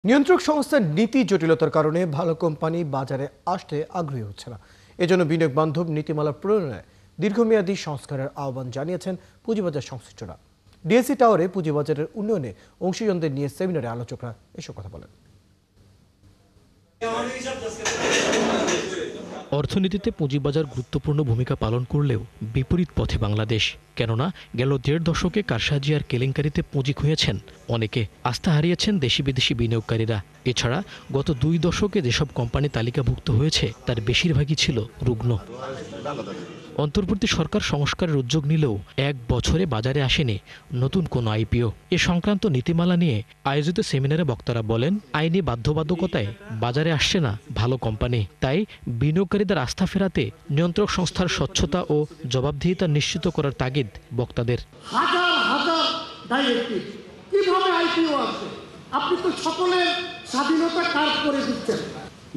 নিয়ন্ত্রক সংস্থার নীতি জটিলতার কারণে ভালো কোম্পানি বাজারে আসতে আগ্রহী হচ্ছে না। এজন্য বিনিয়োগ বান্ধব নীতিমালা প্রণয়নে দীর্ঘমেয়াদী সংস্কারের আহ্বান জানিয়েছেন পুঁজিবাজার সংশ্লিষ্টরা। ডিএসসি টাওয়ারে পুঁজিবাজারের উন্নয়নে অংশীজনদের নিয়ে সেমিনারে আলোচকরা এসব কথা বলেন। অর্থনীতিতে পুঁজিবাজার গুরুত্বপূর্ণ ভূমিকা পালন করলেও বিপরীত পথে বাংলাদেশ। কেননা গেল ১.৫ দশকে কারসাজি আর কেলেঙ্কারিতে পুঁজি খুঁয়েছেন অনেকে, আস্থা হারিয়েছেন দেশি বিদেশি বিনিয়োগকারীরা। এছাড়া গত ২ দশকে যেসব কোম্পানি তালিকাভুক্ত হয়েছে তার বেশিরভাগই ছিল রুগ্ন। অন্তর্বর্তী সরকার সংস্কারের উদ্যোগ নিলেও ১ বছরে বাজারে আসেনি নতুন কোনো আইপিও। এ সংক্রান্ত নীতিমালা নিয়ে আয়োজিত সেমিনারে বক্তারা বলেন, আইনি বাধ্যবাধকতায় বাজারে আসছে না ভালো কোম্পানি। তাই বিনিয়োগকারীদের আস্থা ফেরাতে নিয়ন্ত্রক সংস্থার স্বচ্ছতা ও জবাবদিহিতা নিশ্চিত করার তাগিদ বক্তাদের। হাজার হাজার ডাইরেক্টিভ, কিভাবে আইপিও আছে? আপনি তো সকলের স্বাধীনতা কাজ করে দিচ্ছেন।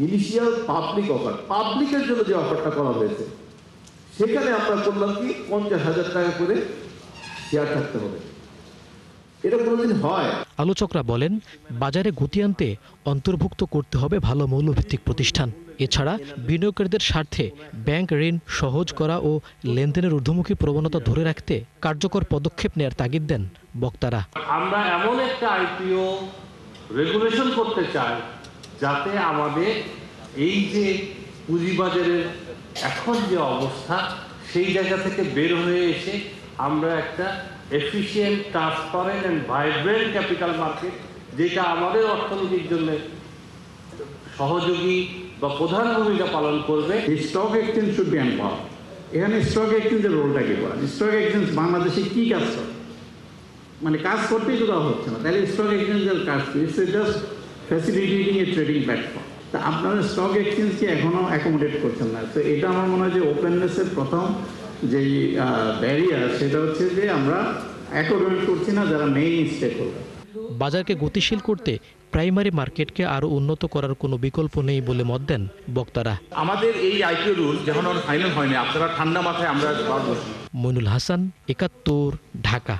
ইনিশিয়াল পাবলিক অফার, পাবলিকের জন্য যে অফারটা করা হয়েছে সেখানে আমরা করলাম কি ৫০,০০০ টাকা করে শেয়ার থাকতে হবে। এটা কোনোদিন হয়? আলোচকরা বলেন, বাজারে গতি আনতে অন্তর্ভুক্ত করতে হবে ভালো মৌলভিত্তিক প্রতিষ্ঠান। এছাড়া বিনিয়োগকারীদের স্বার্থে ব্যাংক ঋণ সহজ করা ও লেনদেনের ঊর্ধ্বমুখী প্রবণতা ধরে রাখতে কার্যকর পদক্ষেপ নেয়ার তাগিদ দেন বক্তারা। আমরা এমন একটা আইপিও রেগুলেশন করতে চাই যাতে আমাদের এই যে পুঁজিবাজারের এখন যে অবস্থা সেই জায়গা থেকে বের হয়ে এসে আমরা একটা efficient, transparent and vibrant capital market, যেটা আমাদের অর্থনীতির জন্য সহযোগী বা প্রধান ভূমিকা পালন করবে। Stock exchange should be empowered. এখানে স্টক এক্সচেঞ্জের রোলটা কি করা? স্টক এক্সচেঞ্জ বাংলাদেশে কি কাজ করে? মানে কাজ করতেই তো দেওয়া হচ্ছে না, তাহলে স্টক এক্সচেঞ্জের কাজ কি? It's just facilitating A trading platform. তা আপনারা স্টক এক্সচেঞ্জকে এখনো অ্যাকোমোডেট করছেন না। তো এটা আমার মনে হয় যে ওপেননেসের প্রথম যেই ব্যারিয়ার, সেটা হচ্ছে যে আমরা অ্যাকোমোডেট করছি না যারা মেইন স্টেক হোল্ডার। বাজারকে গতিশীল করতে প্রাইমারি মার্কেটকে আরও উন্নত করার কোনো বিকল্প নেই বলে মত দেন বক্তারা। আমাদের এই আইপিও রুল যখন ফাইনাল হয়নি, আপনারা ঠান্ডা মাথায় আমরা বসি। মইনুল হাসান, ৭১, ঢাকা।